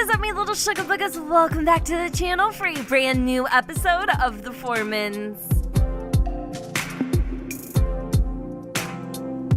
is up, my little sugar buggers? Welcome back to the channel for a brand new episode of the Foremans.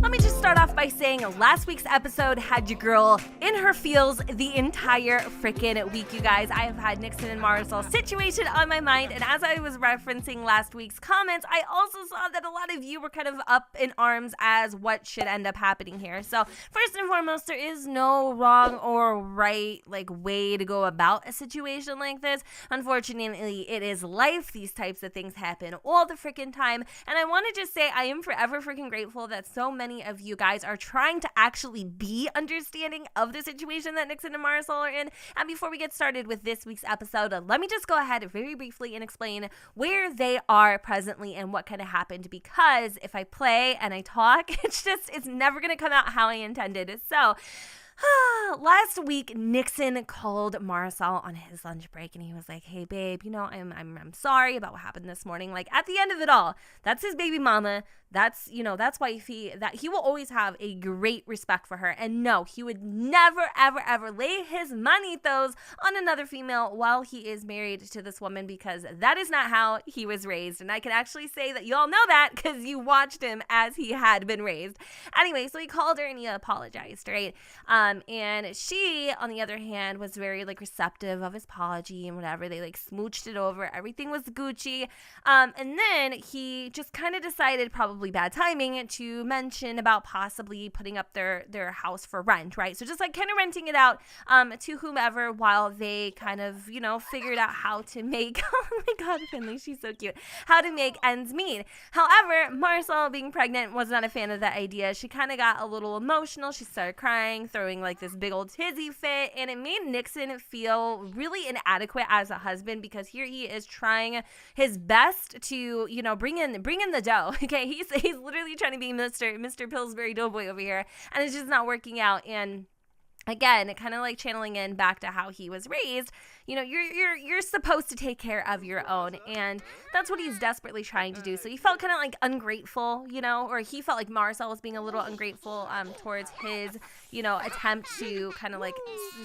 Let me just start off by saying last week's episode had your girl in her feels the entire freaking week, you guys. I have had Nixon and Marisol situation on my mind, and as I was referencing last week's comments, I also saw that a lot of you were kind of up in arms as what should end up happening here. So first and foremost, there is no wrong or right way to go about a situation like this. Unfortunately, it is life. These types of things happen all the freaking time, and I want to just say I am forever freaking grateful that so many of you guys are trying to actually be understanding of the situation that Nixon and Marisol are in. And before we get started with this week's episode, let me just go ahead very briefly and explain where they are presently and what kind of happened, because if I play and I talk, it's never going to come out how I intended. So last week, Nixon called Marisol on his lunch break, and he was like, "Hey, babe, I'm sorry about what happened this morning." Like, at the end of it all, that's his baby mama. That's wifey. That he will always have a great respect for her. And no, he would never, ever, ever lay his manitos on another female while he is married to this woman, because that is not how he was raised. And I can actually say that you all know that because you watched him as he had been raised. Anyway, so he called her and he apologized, right? And she, on the other hand, was very receptive of his apology and whatever. They smooched it over. Everything was Gucci. And then he just kind of decided, probably bad timing, to mention about possibly putting up their house for rent, right? So just kind of renting it out to whomever while they kind of, figured out how to make, oh my God, Finley, she's so cute, how to make ends meet. However, Marisol, being pregnant, was not a fan of that idea. She kind of got a little emotional. She started crying, throwing this big old tizzy fit, and it made Nixon feel really inadequate as a husband, because here he is trying his best to, bring in the dough. Okay, he's literally trying to be Mr. Pillsbury Doughboy over here, and it's just not working out. And again, kind of channeling in back to how he was raised. You're supposed to take care of your own, and that's what he's desperately trying to do. So he felt kind of ungrateful, or he felt like Marisol was being a little ungrateful towards his, attempt to kind of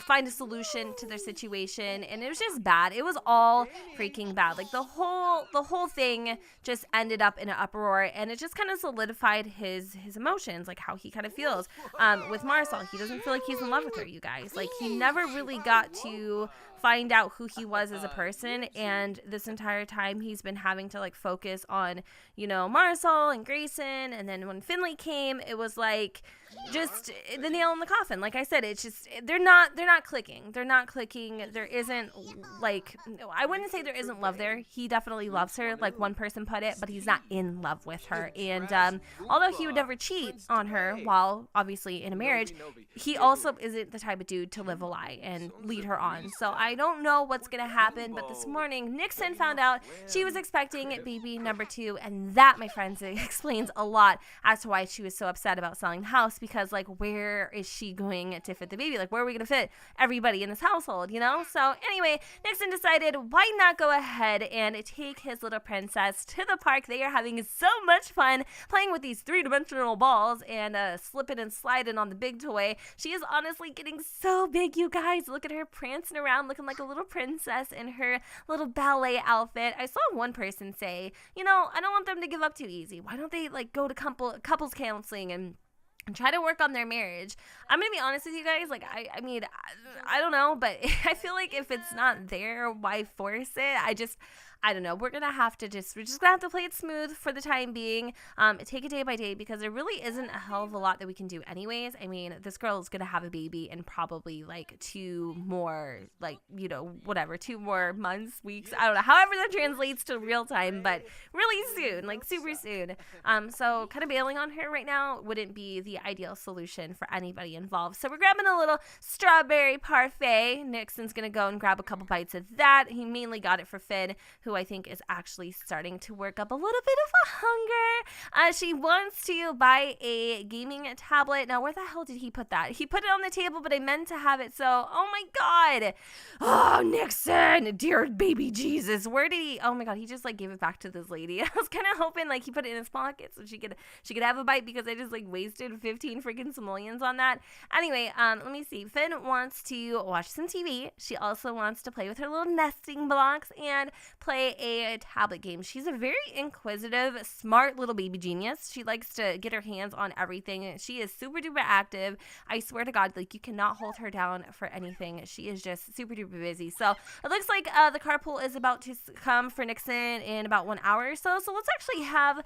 find a solution to their situation, and it was just bad. It was all freaking bad. The whole thing just ended up in an uproar, and it just kind of solidified his emotions, how he kind of feels with Marisol. He doesn't feel like he's in love with her, you guys. He never really got to find out who he was as a person, and this entire time he's been having to focus on Marisol and Grayson. And then when Finley came, it was just the nail in the coffin. Like I said, it's just they're not clicking. There isn't I wouldn't say there isn't love there. He definitely loves her, like one person put it, but he's not in love with her. And although he would never cheat on her while obviously in a marriage, he also isn't the type of dude to live a lie and lead her on. So I don't know what's gonna happen, but this morning Nixon found out she was expecting baby number 2, and that, my friends, explains a lot as to why she was so upset about selling the house, because where is she going to fit the baby? Where are we gonna fit everybody in this household, So anyway, Nixon decided, why not go ahead and take his little princess to the park. They are having so much fun playing with these 3-dimensional balls and slipping and sliding on the big toy. She is honestly getting so big, you guys. Look at her prancing around looking like a little princess in her little ballet outfit. I saw one person say, I don't want them to give up too easy. Why don't they go to couples counseling and try to work on their marriage? I'm gonna be honest with you guys. I mean, I don't know, but I feel like if it's not there, why force it? I don't know. We're just gonna have to play it smooth for the time being. Take it day by day, because there really isn't a hell of a lot that we can do anyways. I mean, this girl is gonna have a baby in probably 2 more, 2 more months, weeks. I don't know. However that translates to real time, but really soon, super soon. So kind of bailing on her right now wouldn't be the ideal solution for anybody involved. So we're grabbing a little strawberry parfait. Nixon's gonna go and grab a couple bites of that. He mainly got it for Finn, who I think is actually starting to work up a little bit of a hunger. She wants to buy a gaming tablet. Now, where the hell did he put that? He put it on the table, but I meant to have it. So, oh my God. Oh, Nixon, dear baby Jesus. Where did he? Oh my God, he just gave it back to this lady. I was kind of hoping he put it in his pocket so she could have a bite, because I just wasted 15 freaking simoleons on that. Anyway, let me see. Finn wants to watch some TV. She also wants to play with her little nesting blocks and play a tablet game. She's a very inquisitive, smart little baby genius. She likes to get her hands on everything. She is super duper active. I swear to God, like, you cannot hold her down for anything. She is just super duper busy. So it looks like the carpool is about to come for Nixon in about 1 hour or so. So let's actually have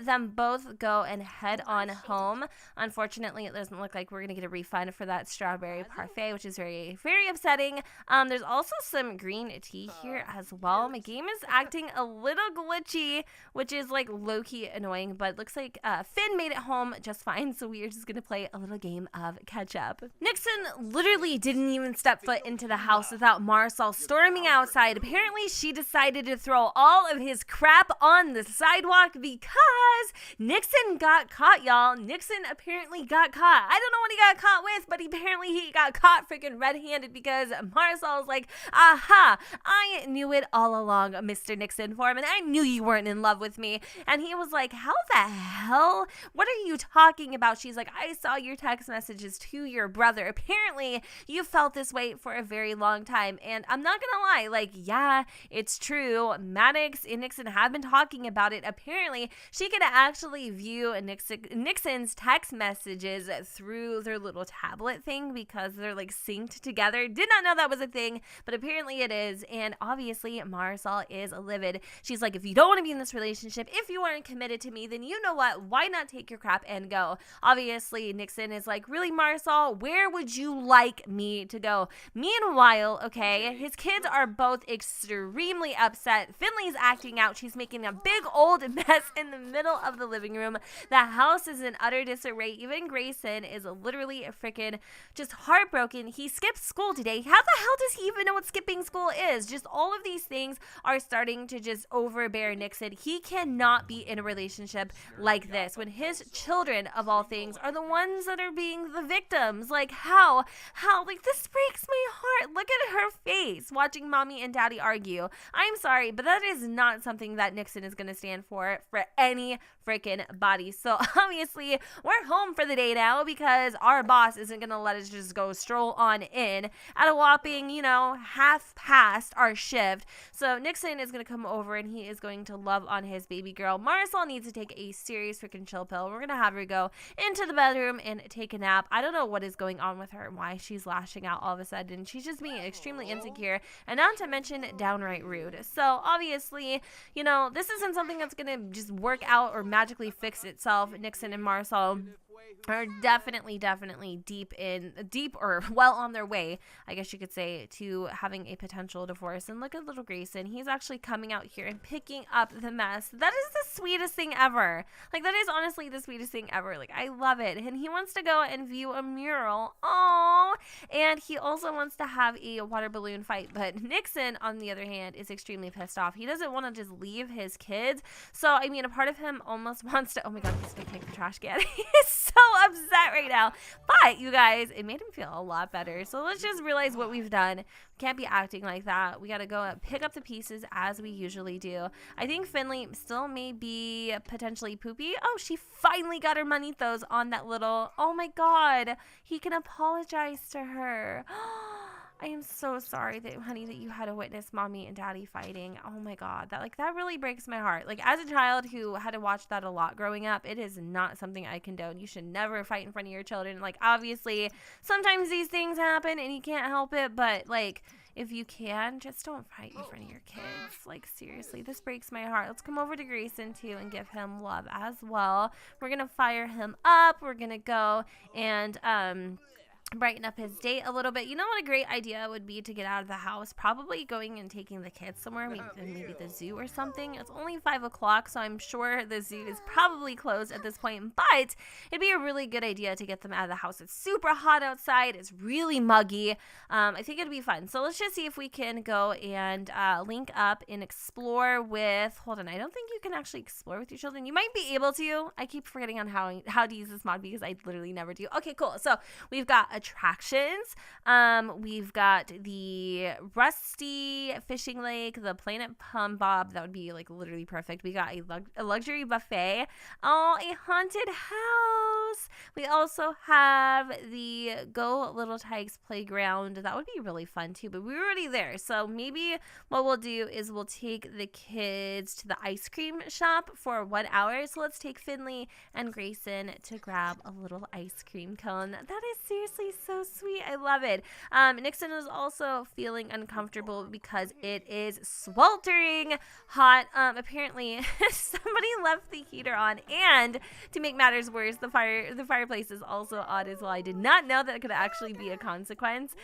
them both go and head on home. Unfortunately, it doesn't look like we're gonna get a refund for that strawberry parfait, which is very, very upsetting. There's also some green tea here as well. My game is acting a little glitchy, which is like low-key annoying, but it looks like Finn made it home just fine, so we are just gonna play a little game of catch-up. Nixon literally didn't even step foot into the house without Marisol storming outside. Apparently, she decided to throw all of his crap on the sidewalk because Nixon got caught, y'all. Nixon apparently got caught. I don't know what he got caught with, but apparently he got caught freaking red-handed because Marisol was like, aha, I knew it all along, Mr. Nixon Foreman. I knew you weren't in love with me. And he was like, how the hell? What are you talking about? She's like, I saw your text messages to your brother. Apparently, you felt this way for a very long time. And I'm not gonna lie, like, yeah, it's true. Maddox and Nixon have been talking about it. Apparently, she could actually view Nixon's text messages through their little tablet thing because they're like synced together. Did not know that was a thing, but apparently it is. And obviously, Marisol is livid. She's like, if you don't want to be in this relationship, if you aren't committed to me, then you know what? Why not take your crap and go? Obviously, Nixon is like, really, Marisol? Where would you like me to go? Meanwhile, okay, his kids are both extremely upset. Finley's acting out. She's making a big old mess in the middle of the living room. The house is in utter disarray. Even Grayson is literally freaking just heartbroken. He skipped school today. How the hell does he even know what skipping school is? Just all of these things are starting to just overbear Nixon. He cannot be in a relationship like this when his children, of all things, are the ones that are being the victims. Like, how, like, this breaks my heart. Look at her face watching mommy and daddy argue. I'm sorry, but that is not something that Nixon is going to stand for any freaking body. So obviously we're home for the day now because our boss isn't going to let us just go stroll on in at a whopping, half past our shift. So Nixon is going to come over and he is going to love on his baby girl. Marisol needs to take a serious freaking chill pill. We're going to have her go into the bedroom and take a nap. I don't know what is going on with her and why she's lashing out all of a sudden. She's just being extremely insecure and not to mention downright rude. So obviously, this isn't something that's going to just work out or magically fix itself. Nixon and Marisol are definitely deep or well on their way, I guess you could say, to having a potential divorce. And look at little Grayson. He's actually coming out here and picking up the mess. That is the sweetest thing ever. Like, that is honestly the sweetest thing ever. Like, I love it. And he wants to go and view a mural. Oh, and he also wants to have a water balloon fight. But Nixon, on the other hand, is extremely pissed off. He doesn't want to just leave his kids. So, I mean, a part of him almost wants to, oh my God, he's going to take the trash can. He is so upset right now. But you guys, it made him feel a lot better. So let's just realize what we've done. We can't be acting like that. We got to go and pick up the pieces as we usually do. I think Finley still may be potentially poopy. Oh, she finally got her manitos on that little, oh my God, he can apologize to her. I am so sorry that, honey, that you had to witness mommy and daddy fighting. Oh my God, that really breaks my heart. Like, as a child who had to watch that a lot growing up, it is not something I condone. You should never fight in front of your children. Like, obviously, sometimes these things happen and you can't help it, but like, if you can, just don't fight in front of your kids. Like, seriously, this breaks my heart. Let's come over to Grayson too and give him love as well. We're gonna fire him up. We're gonna go and brighten up his date a little bit. You know what a great idea would be to get out of the house? Probably going and taking the kids somewhere, maybe the zoo or something. It's only 5 o'clock, so I'm sure the zoo is probably closed at this point, but it'd be a really good idea to get them out of the house. It's super hot outside. It's really muggy. I think it'd be fun. So let's just see if we can go and link up and explore with, hold on, I don't think you can actually explore with your children. You might be able to. I keep forgetting on how to use this mod because I literally never do. Okay, cool. So we've got a attractions. We've got the Rusty Fishing Lake, the Planet Bob. That would be like literally perfect. We got a luxury buffet. Oh, a haunted house. We also have the Go Little Tykes playground. That would be really fun too, but we were already there. So maybe what we'll do is we'll take the kids to the ice cream shop for 1 hour. So let's take Finley and Grayson to grab a little ice cream cone. That is seriously so sweet. I love it. Nixon is also feeling uncomfortable because it is sweltering hot. Apparently somebody left the heater on, and to make matters worse, the fireplace is also on as well. I did not know that it could actually be a consequence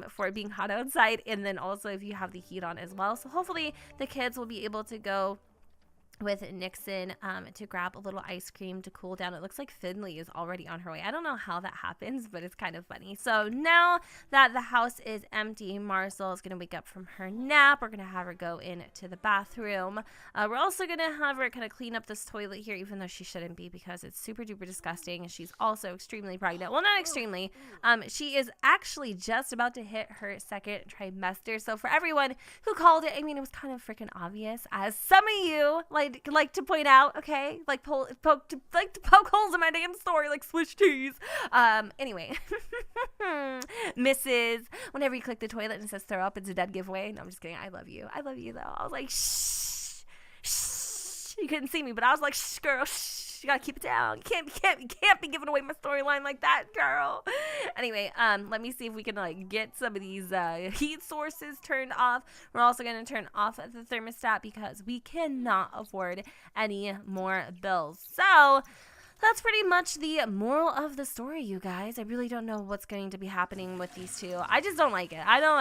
for it being hot outside, and then also if you have the heat on as well. So hopefully the kids will be able to go with Nixon to grab a little ice cream to cool down. It looks like Finley is already on her way. I don't know how that happens, but it's kind of funny. So now that the house is empty, Marisol is going to wake up from her nap. We're going to have her go into the bathroom. We're also going to have her kind of clean up this toilet here, even though she shouldn't be, because it's super duper disgusting. She's also extremely pregnant. Well, not extremely. She is actually just about to hit her second trimester. So for everyone who called it, I mean, it was kind of freaking obvious, as some of you like to point out, okay, like poke holes in my damn story like Swiss cheese. Anyway, Mrs. Whenever you click the toilet and it says throw up, it's a dead giveaway. No, I'm just kidding. I love you though. I was like, shh. You couldn't see me, but I was like, shh, girl, shh. You gotta keep it down. You can't be giving away my storyline like that, girl. Anyway, let me see if we can like get some of these heat sources turned off. We're also gonna turn off the thermostat because we cannot afford any more bills. So that's pretty much the moral of the story, you guys. I really don't know what's going to be happening with these two. I just don't like it. I don't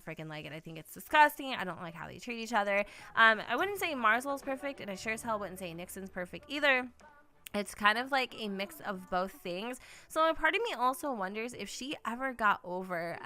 freaking like it. I think it's disgusting. I don't like how they treat each other. I wouldn't say Marisol's perfect, and I sure as hell wouldn't say Nixon's perfect either. It's kind of like a mix of both things. So a part of me also wonders if she ever got over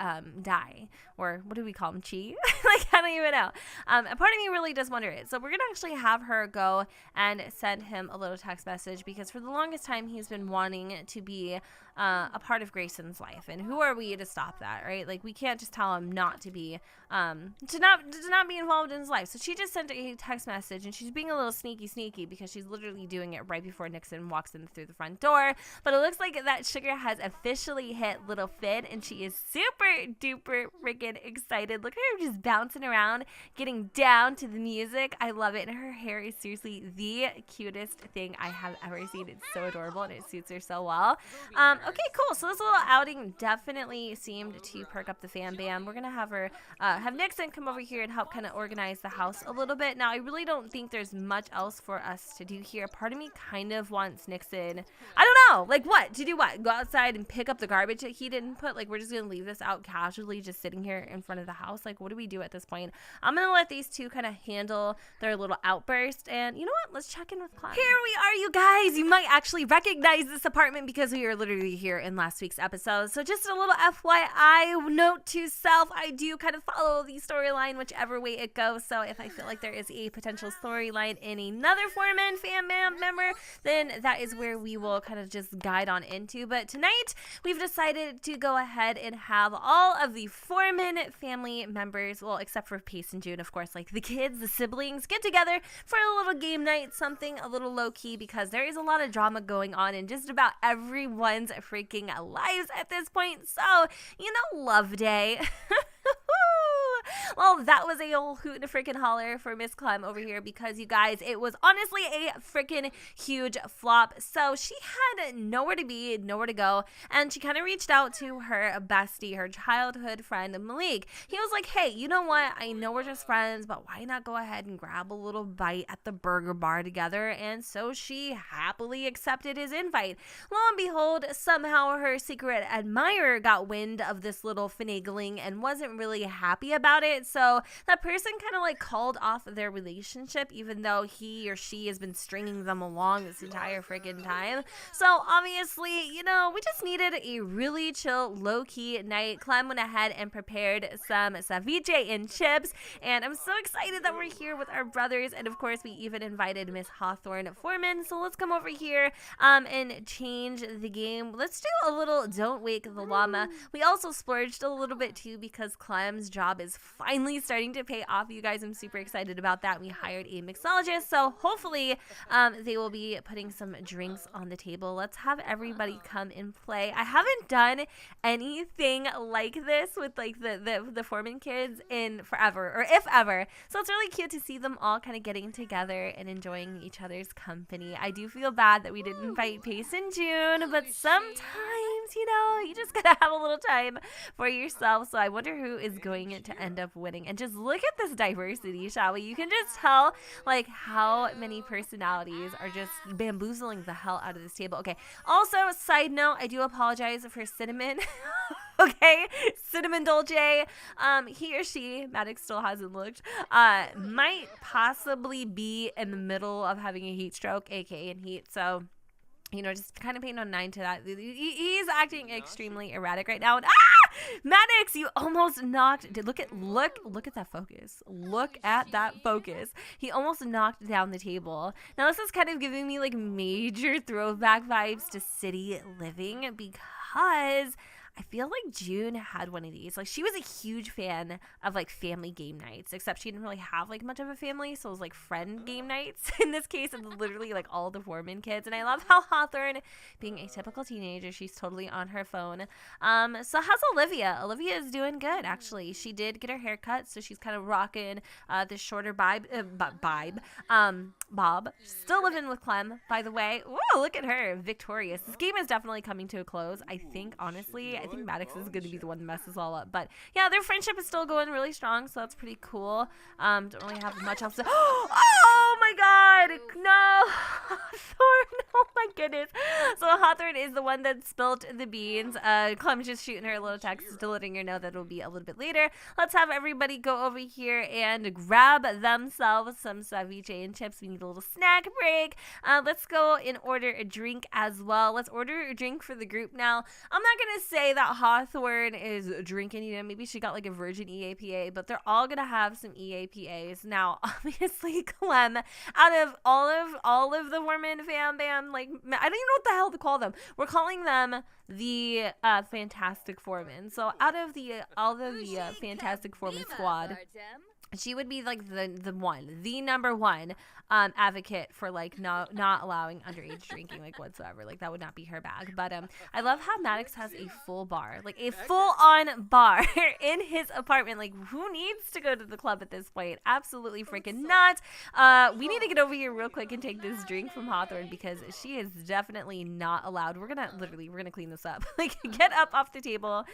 Dai, or what do we call him, Chi? Like, I don't even know. A part of me really does wonder it. So we're going to actually have her go and send him a little text message, because for the longest time he's been wanting to be a part of Grayson's life. And who are we to stop that, right? Like, we can't just tell him not to be, to not be involved in his life. So she just sent a text message, and she's being a little sneaky because she's literally doing it right before Nixon walks in through the front door. But it looks like that sugar has officially hit little Finn, and she is super duper freaking excited. Look at her just bouncing around, getting down to the music. I love it. And her hair is seriously the cutest thing I have ever seen. It's so adorable, and it suits her so well. Okay, cool. So this little outing definitely seemed to perk up the fan bam. We're gonna have her have Nixon come over here and help kind of organize the house a little bit. Now, I really don't think there's much else for us to do here. Part of me kind of wants Nixon, I don't know, like what? To do what? Go outside and pick up the garbage that he didn't put? Like, we're just gonna leave this out casually just sitting here in front of the house? Like, what do we do at this point? I'm gonna let these two kind of handle their little outburst, and you know what? Let's check in with Clem. Here we are, you guys. You might actually recognize this apartment because we were literally here in last week's episode. So just a little FYI, note to self, I do kind of follow the storyline whichever way it goes. So if I feel like there is a potential storyline in another Foreman fan member, then that is where we will kind of just guide on into. But tonight we've decided to go ahead and have all of the Foreman family members, well, except for Pace and June, of course, like the kids, the siblings, get together for a little game night, something a little low-key, because there is a lot of drama going on in just about everyone's freaking lives at this point. So, you know, love day. Well, that was a old hoot and a freaking holler for Miss Clem over here, because you guys, it was honestly a freaking huge flop. So she had nowhere to be, nowhere to go, and she kind of reached out to her bestie, her childhood friend Malik. He was like, hey, you know what? I know we're just friends, but why not go ahead and grab a little bite at the burger bar together? And so she happily accepted his invite. Lo and behold, somehow her secret admirer got wind of this little finagling and wasn't really happy about it. So that person kind of like called off their relationship, even though he or she has been stringing them along this entire freaking time. So obviously, you know, we just needed a really chill, low-key night. Clem went ahead and prepared some ceviche and chips, and I'm so excited that we're here with our brothers. And of course, we even invited Miss Hawthorne Foreman. So let's come over here and change the game. Let's do a little Don't Wake the Llama. We also splurged a little bit too because Clem's job is finally starting to pay off. You guys, I'm super excited about that. We hired a mixologist, so hopefully they will be putting some drinks on the table. Let's have everybody come and play. I haven't done anything like this with like the Foreman kids in forever, or if ever. So it's really cute to see them all kind of getting together and enjoying each other's company. I do feel bad that we didn't invite Pace in June, but sometimes, you know, you just gotta have a little time for yourself. So I wonder who is going to end up winning. And just look at this diversity, shall we? You can just tell like how many personalities are just bamboozling the hell out of this table. Okay, also side note, I do apologize for Cinnamon. Okay, Cinnamon Dolce, he or she, Maddox still hasn't looked, might possibly be in the middle of having a heat stroke, aka in heat. So, you know, just kind of paying no mind to that. He's acting extremely erratic right now. And Maddox, you almost knocked. Look at that focus. Look at that focus. He almost knocked down the table. Now this is kind of giving me like major throwback vibes to city living because I feel like June had one of these. Like, she was a huge fan of like family game nights, except she didn't really have like much of a family, so it was like friend game nights. In this case, it's literally like all the Foreman kids. And I love how Hawthorne, being a typical teenager, she's totally on her phone. So how's Olivia? Olivia is doing good, actually. She did get her hair cut, so she's kind of rocking this shorter bob. Still living with Clem, by the way. Whoa, look at her, victorious. This game is definitely coming to a close. I think, honestly, I think Maddox is going to be the one that messes all up. But yeah, their friendship is still going really strong, so that's pretty cool. Don't really have much else to... Oh my god! No! Hawthorne! Oh my goodness. So Hawthorne is the one that spilled the beans. Clem's just shooting her a little text to letting her know that it'll be a little bit later. Let's have everybody go over here and grab themselves some ceviche and chips. We need a little snack break. Let's go and order a drink as well. Let's order a drink for the group now. I'm not going to say that Hawthorne is drinking, you know, maybe she got like a virgin EAPA, but they're all going to have some EAPAs. Now, obviously, Clem, out of all of the Foreman fam bam, like, I don't even know what the hell to call them. We're calling them the Fantastic Foreman. So out of all of the Fantastic Foreman squad, she would be like the number one advocate for like not allowing underage drinking like whatsoever. Like that would not be her bag. But I love how Maddox has a full bar, like a full on bar in his apartment. Like who needs to go to the club at this point? Absolutely freaking not. We need to get over here real quick and take this drink from Hawthorne because she is definitely not allowed. We're gonna clean this up. Like get up off the table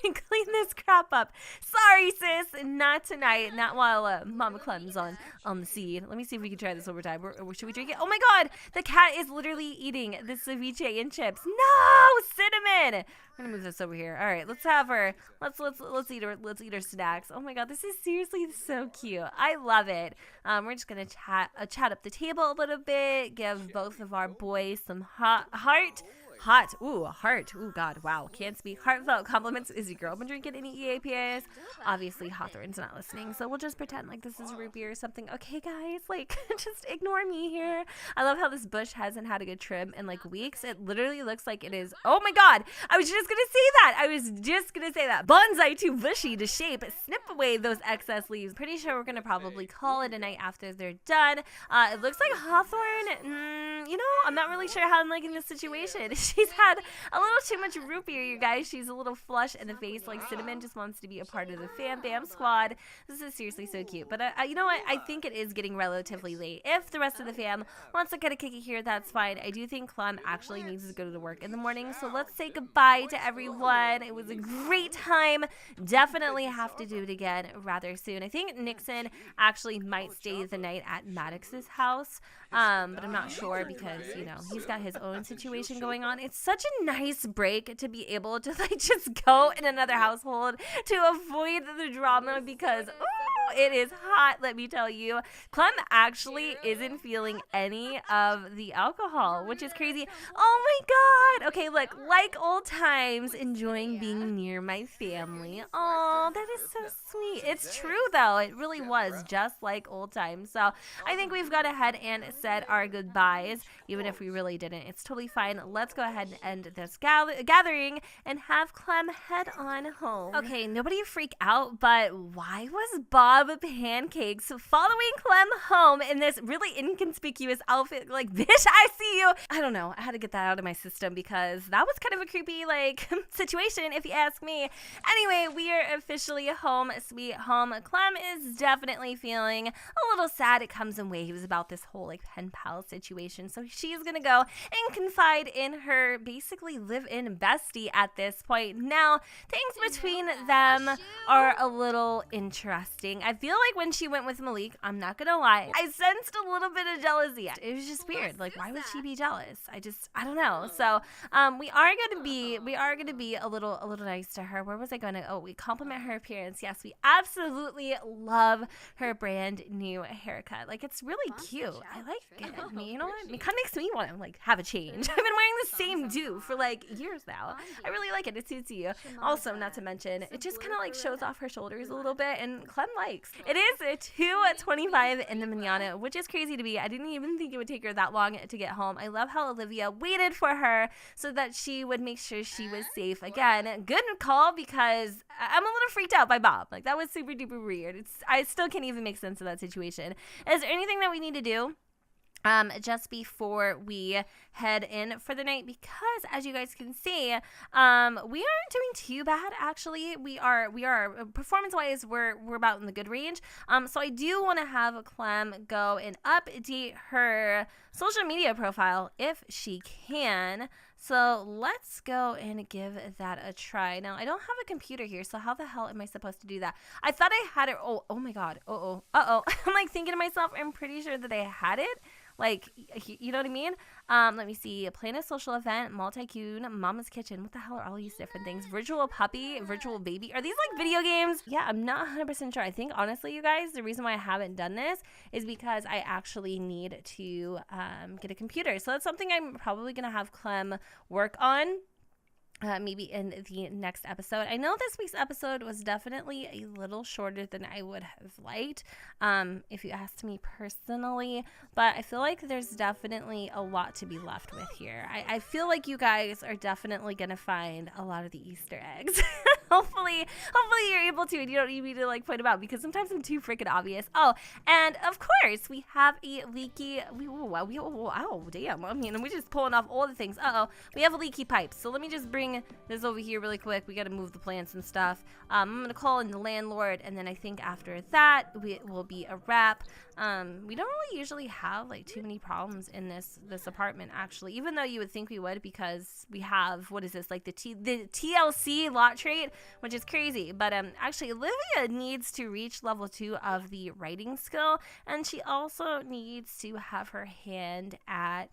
and clean this crap up. Sorry sis, not tonight. Not while Mama Clem's on the scene. Let me see if we can try this over time. Or should we drink it? Oh my god, the cat is literally eating the ceviche and chips. No, Cinnamon. We're gonna move this over here. All right, let's have her. Let's eat her snacks. Oh my god, this is seriously so cute. I love it. We're just gonna chat up the table a little bit. Give both of our boys some heart. Ooh, God, wow, can't speak. Heartfelt compliments. Is your girl been drinking any EAPAs? Obviously, Hawthorne's not listening, so we'll just pretend like this is root beer or something. Okay, guys, like, just ignore me here. I love how this bush hasn't had a good trim in, like, weeks. It literally looks like it is... Oh, my God! I was just gonna say that. Bonsai too bushy to shape. Snip away those excess leaves. Pretty sure we're gonna probably call it a night after they're done. It looks like Hawthorne... you know, I'm not really sure how I'm liking this situation. She's had a little too much root beer, you guys. She's a little flush in the face. Like, Cinnamon just wants to be a part of the Fam Bam squad. This is seriously so cute. But, you know what? I think it is getting relatively late. If the rest of the fam wants to get a kicky here, that's fine. I do think Clem actually needs to go to work in the morning. So let's say goodbye to everyone. It was a great time. Definitely have to do it again rather soon. I think Nixon actually might stay the night at Maddox's house. But I'm not sure because, you know, he's got his own situation going on. It's such a nice break to be able to like just go in another household to avoid the drama because It is hot, let me tell you. Clem actually isn't feeling any of the alcohol, which is crazy. Oh my God. Okay, look, like old times, enjoying being near my family. Oh, that is so sweet. It's true, though. It really was just like old times. So I think we've gone ahead and said our goodbyes, even if we really didn't. It's totally fine. Let's go ahead and end this gathering and have Clem head on home. Okay, nobody freak out, but why was Bob Pancakes following Clem home in this really inconspicuous outfit? Like, bitch, I see you. I don't know. I had to get that out of my system because that was kind of a creepy, like, situation, if you ask me. Anyway, we are officially home, sweet home. Clem is definitely feeling a little sad. It comes in waves about this whole, like, pen pal situation. So she's gonna go and confide in her basically live-in bestie at this point. Now, things between them are a little interesting. I feel like when she went with Malik, I'm not gonna lie, I sensed a little bit of jealousy. It was just weird. Like, why would she be jealous? I don't know. So, we are gonna be a little nice to her. Where was I gonna? Oh, we compliment her appearance. Yes, we absolutely love her brand new haircut. Like, it's really cute. I like it. I mean, you know what? It kind of makes me want to, like, have a change. I've been wearing the same do for, like, years now. I really like it. It suits you. Also, not to mention, it just kind of, like, shows off her shoulders a little bit, and Clem likes. It is 2:25 in the manana, which is crazy to me. I didn't even think it would take her that long to get home. I love how Olivia waited for her so that she would make sure she was safe. Again, good call, because I'm a little freaked out by Bob. Like, that was super duper weird. I still can't even make sense of that situation. Is there anything that we need to do just before we head in for the night? Because as you guys can see, we aren't doing too bad, actually. We are performance wise, we're about in the good range. So I do want to have Clem go and update her social media profile if she can. So let's go and give that a try. Now, I don't have a computer here, so how the hell am I supposed to do that? I thought I had it. Oh my God. I'm like thinking to myself, I'm pretty sure that I had it. Like, you know what I mean? Let me see. Plan a social event, multi-cune, Mama's Kitchen. What the hell are all these different things? Virtual puppy, virtual baby. Are these like video games? Yeah, I'm not 100% sure. I think, honestly, you guys, the reason why I haven't done this is because I actually need to get a computer. So that's something I'm probably going to have Clem work on. Maybe in the next episode. I know this week's episode was definitely a little shorter than I would have liked, if you asked me personally, but I feel like there's definitely a lot to be left with here. I feel like you guys are definitely going to find a lot of the Easter eggs. Hopefully you're able to, and you don't need me to like point them out, because sometimes I'm too freaking obvious. Oh, and of course we have a leaky, oh damn, I mean, we're just pulling off all the things. We have a leaky pipe, so let me just bring this over here really quick. We got to move the plants and stuff. I'm gonna call in the landlord, and then I think after that it will be a wrap. We don't really usually have like too many problems in this apartment, actually, even though you would think we would, because we have, what is this, like the TLC lot trait, which is crazy. But actually Olivia needs to reach level 2 of the writing skill, and she also needs to have her hand at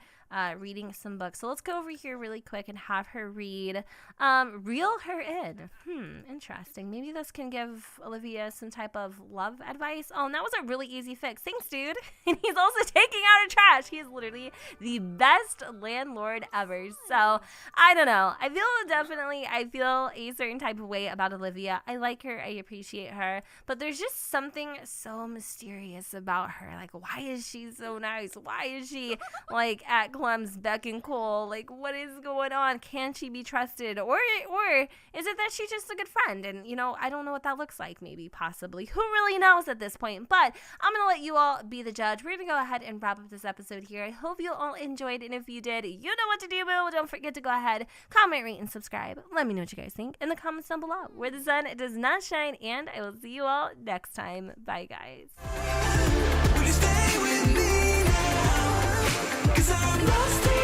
reading some books. So let's go over here really quick and have her read. Reel her in. Interesting. Maybe this can give Olivia some type of love advice. Oh, and that was a really easy fix. Thanks, dude. And he's also taking out her trash. He is literally the best landlord ever. So I don't know. I feel a certain type of way about Olivia. I like her. I appreciate her. But there's just something so mysterious about her. Like, why is she so nice? Why is she like at Clem's beck and call? Like, what is going on? Can she be trusted? Or is it that she's just a good friend? And, you know, I don't know what that looks like. Maybe, possibly. Who really knows at this point? But I'm going to let you all be the judge. We're going to go ahead and wrap up this episode here. I hope you all enjoyed. And if you did, you know what to do, boo. Don't forget to go ahead, comment, rate, and subscribe. Let me know what you guys think in the comments down below, where the sun does not shine. And I will see you all next time. Bye, guys. Will you stay with me now? 'Cause I'm lost in